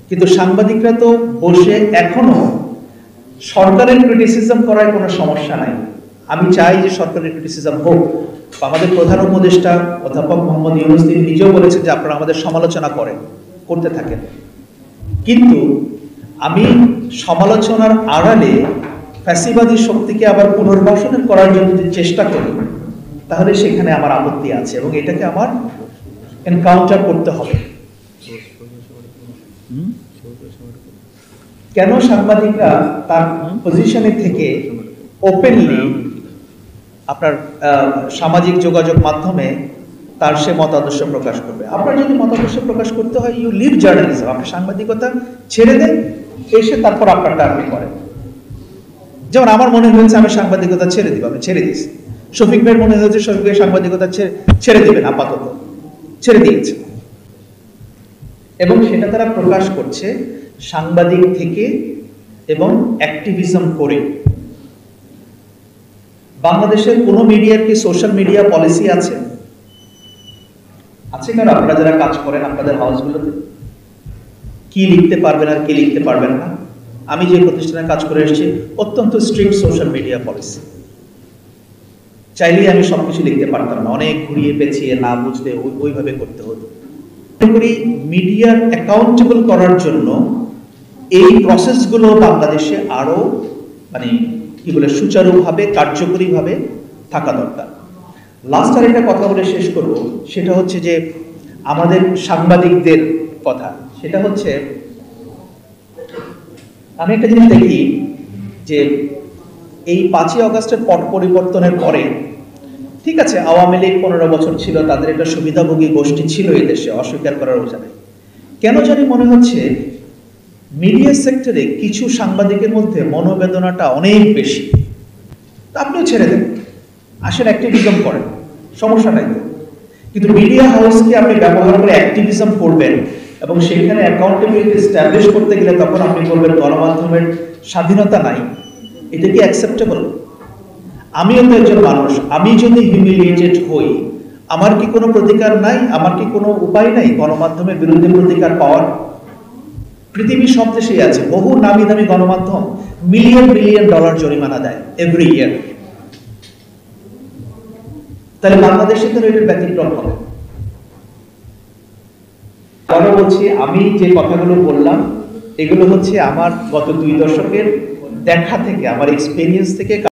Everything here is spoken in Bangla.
কিন্তু সাংবাদিকরা তো বসে এখনো সরকারের ক্রিটিসিজম করার কোনো সমস্যা নাই। আমি চাই যে সরকারের ক্রিটিসিজম হোক। আমাদের প্রধান উপদেষ্টা অধ্যাপক মোহাম্মদ ইউনূস তিনি নিজেও বলেছেন যে আপনারা আমাদের সমালোচনা করতে থাকেন, কিন্তু আমি সমালোচনার আড়ালে ফ্যাসিবাদী শক্তিকে আবার পুনর্বাসনের করার জন্য যদি চেষ্টা করি তাহলে সেখানে আমার আপত্তি আছে এবং এটাকে আমার এনকাউন্টার করতে হবে। কেন সাংবাদিকরা তার পজিশনে থেকে ওপেনলি আপনার সামাজিক যোগাযোগ মাধ্যমে তার সে মতাদর্শ প্রকাশ করবে? আপনার যদি মতাদর্শ প্রকাশ করতে হয়, ইউ লিভ জার্নালিজম, আপনি সাংবাদিকতা ছেড়ে দেন, এসে তারপর আপনারটা আপনি করেন। যেমন আমার মনে হয়েছে আমি সাংবাদিকতা ছেড়ে দিব, আমি ছেড়ে দিয়েছি। শফিক ভাইয়ের মনে হয়েছে শফিক ভাই সাংবাদিকতা ছেড়ে দিবেন, আপাতত ছেড়ে দিয়েছে, এবং সেটা তারা প্রকাশ করছে সাংবাদিক থেকে এবং অ্যাক্টিভিজম করে। বাংলাদেশের কোন মিডিয়ার কি সোশ্যাল মিডিয়া পলিসি আছে? কারণ আপনারা যারা কাজ করেন আপনাদের হাউসগুলোতে কি লিখতে পারবেন আর কি লিখতে পারবেন না, আমি যে প্রতিষ্ঠানে কাজ করে এসেছি অত্যন্ত স্ট্রিক্ট সোশ্যাল মিডিয়া পলিসি। চাইলেই আমি সবকিছু লিখতে পারতাম না, অনেক ঘুরিয়ে পেঁচিয়ে না বুঝতে ওইভাবে করতে হতো। মিডিয়ার অ্যাকাউন্টেবল করার জন্য এই প্রসেসগুলো বাংলাদেশে আরো সুচারুভাবে কার্যকরীভাবে থাকা দরকার। লাস্ট আর একটা কথা বলে শেষ করব, সেটা হচ্ছে যে আমাদের সাংবাদিকদের কথা। সেটা হচ্ছে আমি একটা জিনিস দেখি যে এই 5ই আগস্টের পট পরিবর্তনের পরে, ঠিক আছে আওয়ামী লীগ 15 বছর ছিল, তাদের একটা সুবিধাভোগী গোষ্ঠী ছিল এই দেশে, অস্বীকার করার উচিত নেই। কেন জানি মনে হচ্ছে মিডিয়া সেক্টরে কিছু সাংবাদিকের মধ্যে মনোবেদনাটা অনেক বেশি। আপনিও ছেড়ে দেন, আসেন অ্যাক্টিভিজম করেন, সমস্যা নাই তো। কিন্তু মিডিয়া হাউসকে আপনি ব্যবহার করে অ্যাক্টিভিজম করবেন এবং সেখানে অ্যাকাউন্টেবিলিটি এস্টাবলিশ করতে গেলে তখন আপনি বলবেন গণমাধ্যমের স্বাধীনতা নাই। এটা কি অ্যাকসেপ্টেবল? আমিও তো একজন মানুষ, আমি যদি হিউমিলিয়েটেড হই আমার কি কোনো প্রতিকার নাই? আমার কি কোনো উপায় নাই গণমাধ্যমের বিরুদ্ধে প্রতিকার পাওয়ার? পৃথিবীর সব দেশেই আছে বহু নামি দামি গণমাধ্যম মিলিয়ন বিলিয়ন ডলার জরিমানা দেয় এভরি ইয়ার। তাহলে বাংলাদেশে তো এটার ব্যতিক্রম হবে। আরো বলছি, আমি যে কথাগুলো বললাম এগুলো হচ্ছে আমার গত 2 দশকের দেখা থেকে, আমার এক্সপেরিয়েন্স থেকে